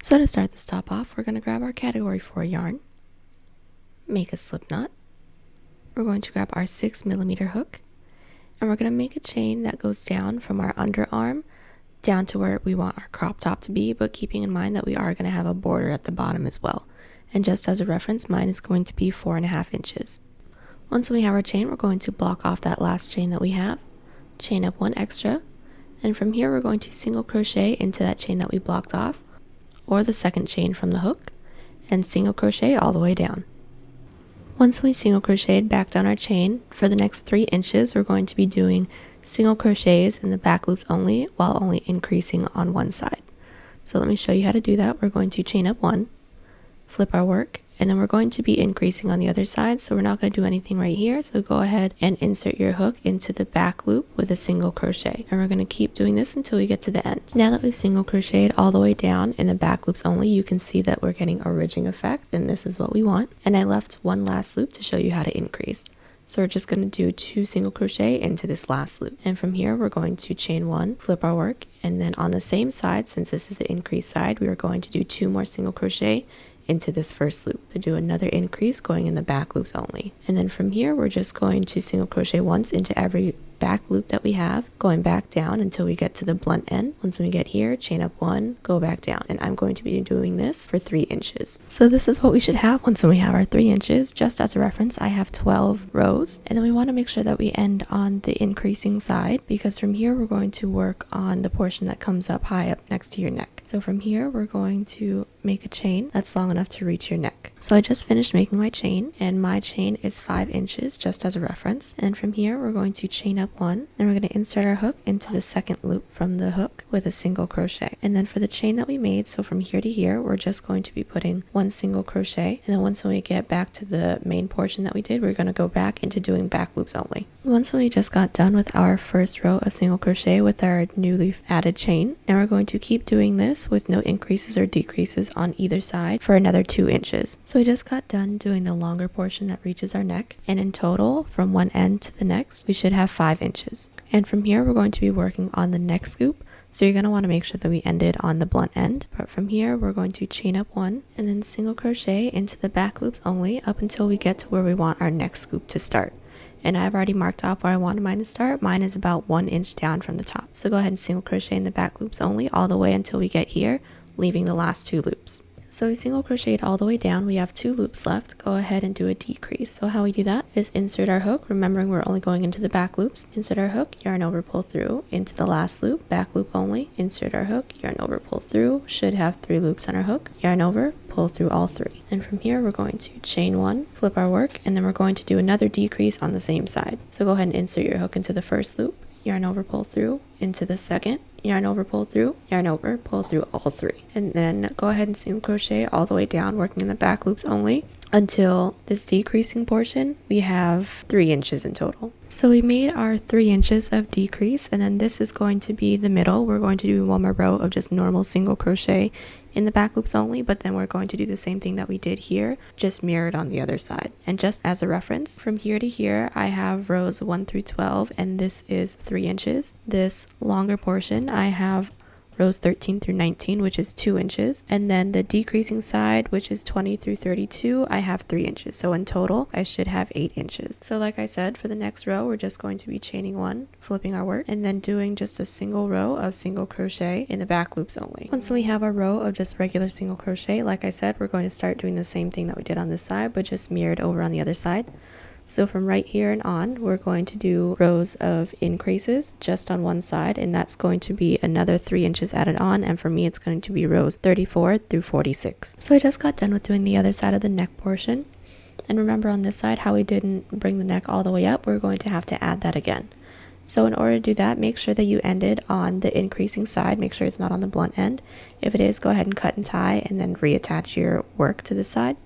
So to start this top off, we're going to grab our category 4 yarn, make a slip knot. We're going to grab our 6mm hook, and we're going to make a chain that goes down from our underarm down to where we want our crop top to be, but keeping in mind that we are going to have a border at the bottom as well. And just as a reference, mine is going to be 4.5 inches. Once we have our chain, we're going to block off that last chain that we have, chain up one extra, and from here we're going to single crochet into that chain that we blocked off, or the second chain from the hook, and single crochet all the way down. Once we single crocheted back down our chain, for the next 3 inches we're going to be doing single crochets in the back loops only, while only increasing on one side. So let me show you how to do that. We're going to chain up one, flip our work, and then we're going to be increasing on the other side, so we're not going to do anything right here. So go ahead and insert your hook into the back loop with a single crochet, and we're going to keep doing this until we get to the end. Now that we've single crocheted all the way down in the back loops only, you can see that we're getting a ridging effect, and this is what we want. And I left one last loop to show you how to increase. So we're just going to do 2 single crochet into this last loop, and from here we're going to chain 1, flip our work, and then on the same side, since this is the increase side, we are going to do 2 more single crochet into this first loop to do another increase going in the back loops only. And then from here we're just going to single crochet once into every back loop that we have, going back down until we get to the blunt end. Once we get here, chain up 1, go back down, and I'm going to be doing this for 3 inches. So this is what we should have once we have our 3 inches. Just as a reference, I have 12 rows, and then we want to make sure that we end on the increasing side, because from here we're going to work on the portion that comes up high up next to your neck. So from here we're going to make a chain that's long enough to reach your neck. So I just finished making my chain, and my chain is 5 inches, just as a reference. And from here we're going to chain up 1, then we're going to insert our hook into the second loop from the hook with a single crochet. And then for the chain that we made, so from here to here, we're just going to be putting 1 single crochet, and then once we get back to the main portion that we did, we're going to go back into doing back loops only. Once we just got done with our first row of single crochet with our newly added chain, and we're going to keep doing this with no increases or decreases on either side for another 2 inches. So we just got done doing the longer portion that reaches our neck, and in total from one end to the next we should have 5 inches. And from here we're going to be working on the next scoop, so you're going to want to make sure that we ended on the blunt end. But from here we're going to chain up 1 and then single crochet into the back loops only up until we get to where we want our next scoop to start. And I've already marked off where I wanted mine to start. Mine is about 1 inch down from the top. So go ahead and single crochet in the back loops only all the way until we get here, leaving the last 2 loops. So we single crocheted all the way down. We have 2 loops left. Go ahead and do a decrease. So how we do that is insert our hook, remembering we're only going into the back loops. Insert our hook, yarn over, pull through into the last loop, back loop only. Insert our hook, yarn over, pull through. Should have 3 loops on our hook. Yarn over, pull through all 3. And from here we're going to chain 1, flip our work, and then we're going to do another decrease on the same side. So go ahead and insert your hook into the first loop, yarn over, pull through into the second, yarn over, pull through, yarn over, pull through all 3. And then go ahead and single crochet all the way down, working in the back loops only until this decreasing portion we have 3 inches in total. So we made our 3 inches of decrease, and then this is going to be the middle. We're going to do 1 more row of just normal single crochet in the back loops only, but then we're going to do the same thing that we did here, just mirrored on the other side. And just as a reference, from here to here I have rows 1 through 12, and this is 3 inches. This longer portion I have rows 13 through 19, which is 2 inches, and then the decreasing side, which is 20 through 32, I have 3 inches. So in total I should have 8 inches. So like I said, for the next row we're just going to be chaining 1, flipping our work, and then doing just a single row of single crochet in the back loops only. Once we have a row of just regular single crochet, like I said, we're going to start doing the same thing that we did on this side, but just mirrored over on the other side. So from right here and on, we're going to do rows of increases just on one side, and that's going to be another 3 inches added on, and for me it's going to be rows 34 through 46. So I just got done with doing the other side of the neck portion, and remember on this side how we didn't bring the neck all the way up, we're going to have to add that again. So in order to do that, make sure that you ended on the increasing side, make sure it's not on the blunt end. If it is, go ahead and cut and tie and then reattach your work to the side.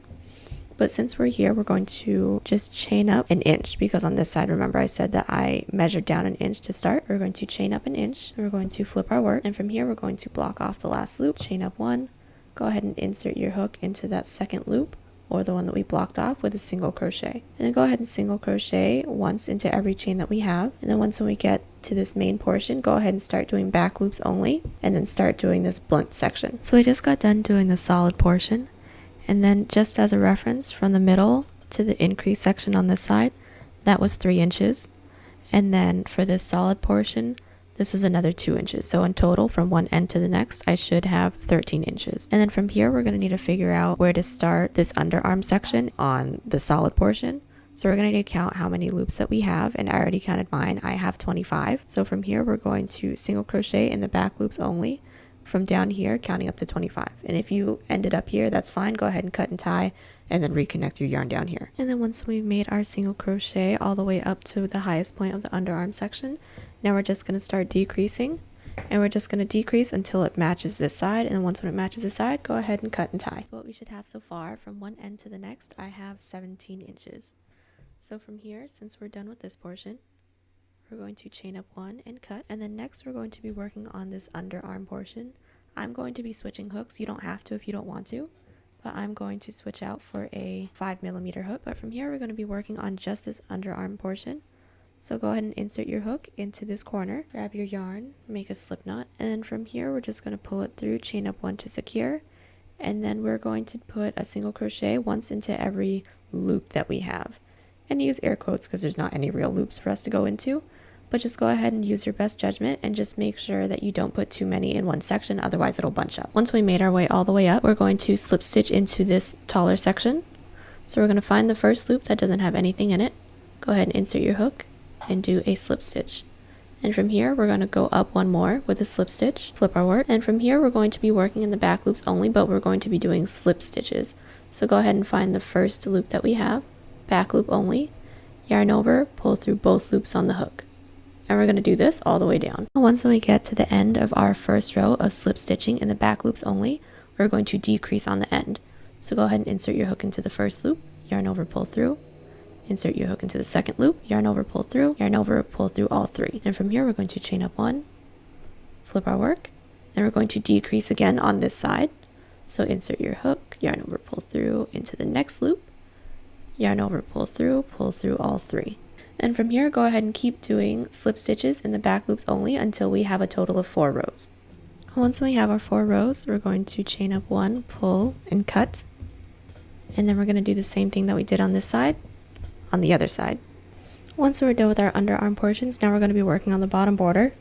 But since we're here, we're going to just chain up 1 inch, because on this side, remember I said that I measured down 1 inch to start. We're going to chain up 1 inch, and we're going to flip our work, and from here we're going to block off the last loop, chain up 1, go ahead and insert your hook into that second loop, or the one that we blocked off with a single crochet. And then go ahead and single crochet once into every chain that we have. And then once when we get to this main portion, go ahead and start doing back loops only, and then start doing this blunt section. So we just got done doing the solid portion, and then just as a reference, from the middle to the increase section on this side, that was 3 inches. And then for this solid portion, this was another 2 inches. So in total, from one end to the next, I should have 13 inches. And then from here, we're going to need to figure out where to start this underarm section on the solid portion. So we're going to need to count how many loops that we have, and I already counted mine. I have 25. So from here, we're going to single crochet in the back loops only from down here, counting up to 25. And if you ended up here, that's fine. Go ahead and cut and tie, and then reconnect your yarn down here. And then once we've made our single crochet all the way up to the highest point of the underarm section, now we're just going to start decreasing, and we're just going to decrease until it matches this side. And once when it matches this side, go ahead and cut and tie. So what we should have so far from one end to the next, I have 17 inches. So from here, since we're done with this portion, we're going to chain up 1 and cut. And then next we're going to be working on this underarm portion. I'm going to be switching hooks. You don't have to if you don't want to, but I'm going to switch out for a 5mm hook. But from here, we're going to be working on just this underarm portion. So go ahead and insert your hook into this corner, grab your yarn, make a slip knot, and then from here we're just going to pull it through, chain up 1 to secure, and then we're going to put a single crochet once into every loop that we have. And use air quotes because there's not any real loops for us to go into, but just go ahead and use your best judgment and just make sure that you don't put too many in one section, otherwise it'll bunch up. Once we made our way all the way up, we're going to slip stitch into this taller section. So we're going to find the first loop that doesn't have anything in it, go ahead and insert your hook, and do a slip stitch. And from here we're going to go up 1 more with a slip stitch, flip our work, and from here we're going to be working in the back loops only, but we're going to be doing slip stitches. So go ahead and find the first loop that we have, back loop only, yarn over, pull through both loops on the hook, and we're going to do this all the way down. Once we get to the end of our first row of slip stitching in the back loops only, we're going to decrease on the end. So go ahead and insert your hook into the first loop, yarn over, pull through, insert your hook into the second loop, yarn over, pull through all 3. And from here we're going to chain up 1, flip our work, and we're going to decrease again on this side. So insert your hook, yarn over, pull through into the next loop, yarn over, pull through all 3. And from here, go ahead and keep doing slip stitches in the back loops only until we have a total of 4 rows. Once we have our 4 rows, we're going to chain up 1, pull, and cut. And then we're going to do the same thing that we did on this side, on the other side. Once we're done with our underarm portions, now we're going to be working on the bottom border.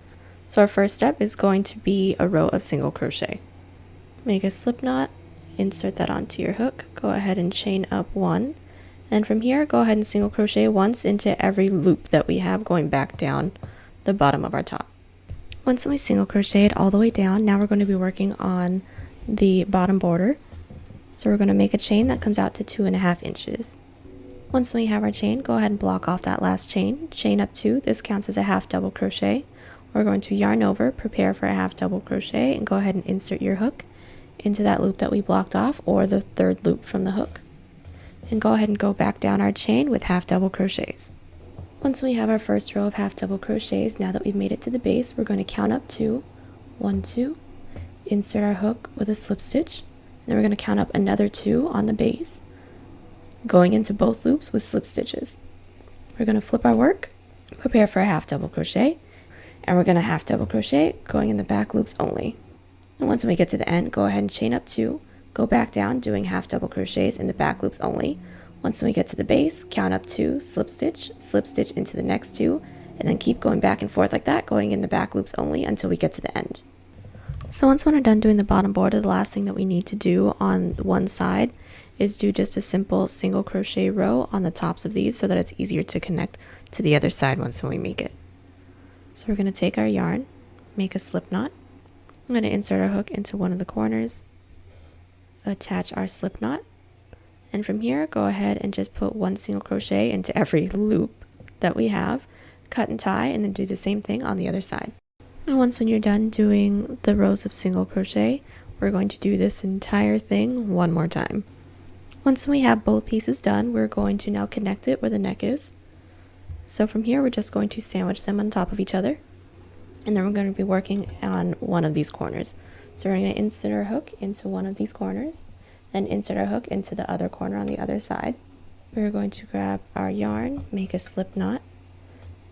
So our first step is going to be a row of single crochet. Make a slip knot, insert that onto your hook, go ahead and chain up 1, and from here go ahead and single crochet once into every loop that we have going back down the bottom of our top. Once we single crocheted all the way down, now we're going to be working on the bottom border. So we're going to make a chain that comes out to 2.5 inches. Once we have our chain, go ahead and block off that last chain, chain up 2, this counts as a half double crochet. We're going to yarn over, prepare for a half double crochet, and go ahead and insert your hook into that loop that we blocked off, or the third loop from the hook. And go ahead and go back down our chain with half double crochets. Once we have our first row of half double crochets, now that we've made it to the base, we're going to count up 2, 1, 2, insert our hook with a slip stitch, and then we're going to count up another 2 on the base, going into both loops with slip stitches. We're going to flip our work, prepare for a half double crochet, and we're going to half double crochet going in the back loops only. And once we get to the end, go ahead and chain up 2, go back down doing half double crochets in the back loops only. Once we get to the base, count up 2, slip stitch into the next 2, and then keep going back and forth like that, going in the back loops only until we get to the end. So once we're done doing the bottom border, the last thing that we need to do on one side is do just a simple single crochet row on the tops of these so that it's easier to connect to the other side once we make it. So we're going to take our yarn, make a slip knot. I'm going to insert our hook into one of the corners, attach our slip knot, and from here go ahead and just put 1 single crochet into every loop that we have, cut and tie, and then do the same thing on the other side. And once when you're done doing the rows of single crochet, we're going to do this entire thing one more time. Once we have both pieces done, we're going to now connect it where the neck is. So from here, we're just going to sandwich them on top of each other. And then we're going to be working on one of these corners. So we're going to insert our hook into one of these corners. then insert our hook into the other corner on the other side. We're going to grab our yarn, make a slip knot,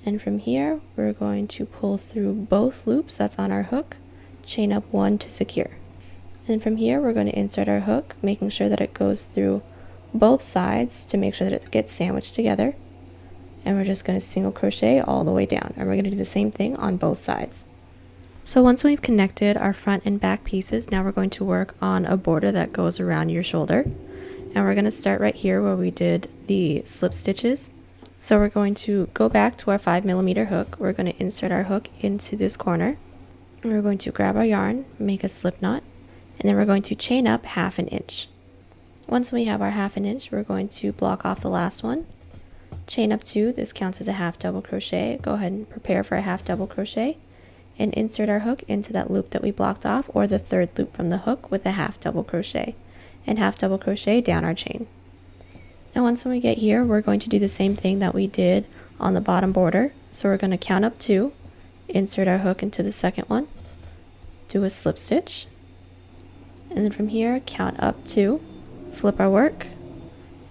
and from here we're going to pull through both loops that's on our hook, chain up one to secure. And from here we're going to insert our hook, making sure that it goes through both sides to make sure that it gets sandwiched together. And we're just going to single crochet all the way down, and we're going to do the same thing on both sides. So once we've connected our front and back pieces, now we're going to work on a border that goes around your shoulder. And we're going to start right here where we did the slip stitches. So we're going to go back to our 5mm hook. We're going to insert our hook into this corner. And we're going to grab our yarn, make a slip knot, and then we're going to chain up 1/2 inch. Once we have our 1/2 inch, we're going to block off the last one. Chain up 2, this counts as a 1/2 double crochet. Go ahead and prepare for a 1/2 double crochet and insert our hook into that loop that we blocked off, or the third loop from the hook, with a 1/2 double crochet, and 1/2 double crochet down our chain. Now once we get here, we're going to do the same thing that we did on the bottom border. So we're going to count up 2, insert our hook into the second one, do a slip stitch, and then from here count up 2, flip our work,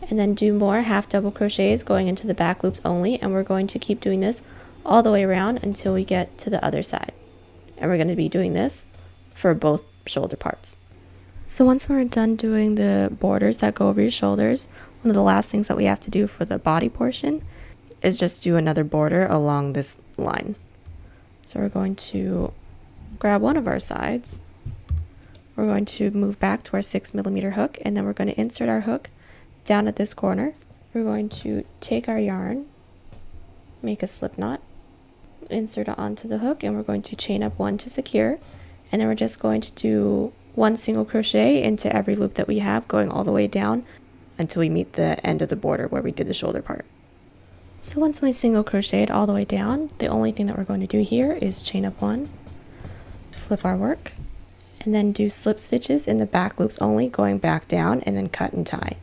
and then do more 1/2 double crochets going into the back loops only, and we're going to keep doing this all the way around until we get to the other side. And we're going to be doing this for both shoulder parts. So once we're done doing the borders that go over your shoulders, one of the last things that we have to do for the body portion is just do another border along this line. So we're going to grab one of our sides, we're going to move back to our 6mm hook, and then we're going to insert our hook down at this corner. We're going to take our yarn, make a slip knot, insert it onto the hook, and we're going to chain up 1 to secure, and then we're just going to do 1 single crochet into every loop that we have, going all the way down until we meet the end of the border where we did the shoulder part. So once we single crocheted all the way down, the only thing that we're going to do here is chain up 1, flip our work, and then do slip stitches in the back loops only, going back down, and then cut and tie.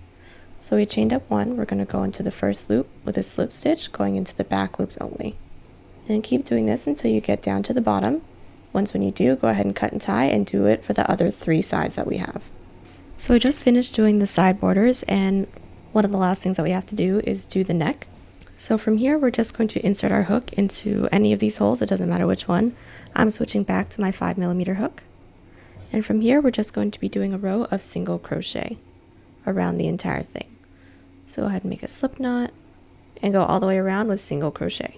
So we chained up 1, we're going to go into the first loop with a slip stitch going into the back loops only. And keep doing this until you get down to the bottom. Once when you do, go ahead and cut and tie, and do it for the other 3 sides that we have. So we just finished doing the side borders, and one of the last things that we have to do is do the neck. So from here, we're just going to insert our hook into any of these holes, it doesn't matter which one. I'm switching back to my 5mm hook. And from here, we're just going to be doing a row of single crochet around the entire thing. So go ahead and make a slip knot and go all the way around with single crochet.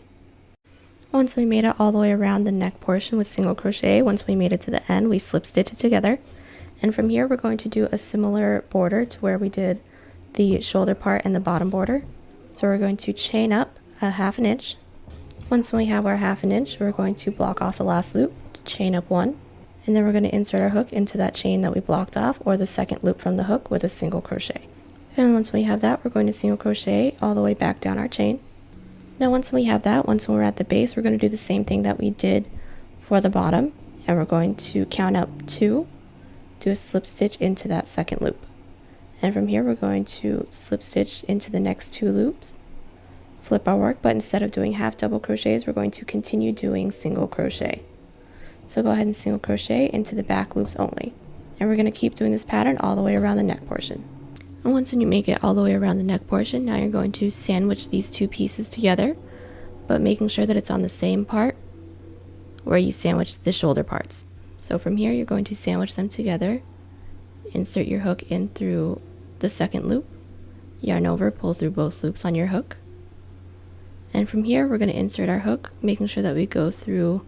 Once we made it all the way around the neck portion with single crochet, once we made it to the end, we slip stitch it together. And from here, we're going to do a similar border to where we did the shoulder part and the bottom border. So we're going to chain up a 1/2 inch. Once we have our 1/2 inch, we're going to block off the last loop, chain up 1, and then we're going to insert our hook into that chain that we blocked off, or the second loop from the hook, with a single crochet. And once we have that, we're going to single crochet all the way back down our chain. Now once we have that, once we're at the base, we're going to do the same thing that we did for the bottom, and we're going to count up 2, do a slip stitch into that second loop. And from here, we're going to slip stitch into the next 2 loops, flip our work, but instead of doing 1/2 double crochets, we're going to continue doing single crochet. So go ahead and single crochet into the back loops only. And we're going to keep doing this pattern all the way around the neck portion. And once you make it all the way around the neck portion, now you're going to sandwich these 2 pieces together, but making sure that it's on the same part where you sandwich the shoulder parts. So from here, you're going to sandwich them together, insert your hook in through the second loop, yarn over, pull through both loops on your hook. And from here, we're going to insert our hook, making sure that we go through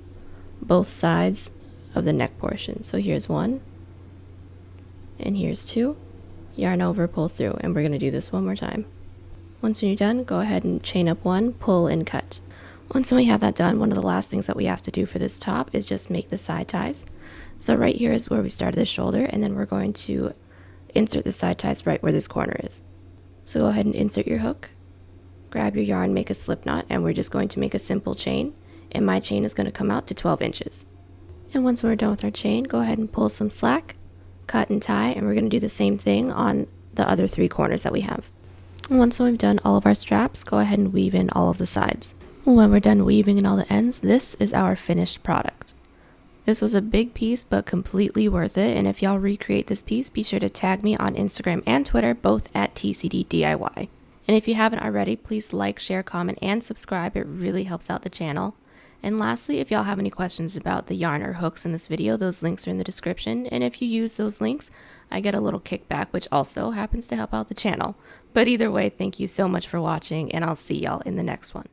both sides of the neck portion. So here's 1, and here's 2, yarn over, pull through, and we're going to do this one more time. Once you're done, go ahead and chain up 1, pull and cut. Once we have that done, one of the last things that we have to do for this top is just make the side ties. So right here is where we started the shoulder, and then we're going to insert the side ties right where this corner is. So go ahead and insert your hook, grab your yarn, make a slip knot, and we're just going to make a simple chain, and my chain is going to come out to 12 inches. And once we're done with our chain, go ahead and pull some slack, cut and tie, and we're going to do the same thing on the other 3 corners that we have. And once we've done all of our straps, go ahead and weave in all of the sides. When we're done weaving in all the ends, this is our finished product. This was a big piece, but completely worth it. And if y'all recreate this piece, be sure to tag me on Instagram and Twitter, both at TCDDIY. And if you haven't already, please like, share, comment, and subscribe. It really helps out the channel. And lastly, if y'all have any questions about the yarn or hooks in this video, those links are in the description. And if you use those links, I get a little kickback, which also happens to help out the channel. But either way, thank you so much for watching, and I'll see y'all in the next one.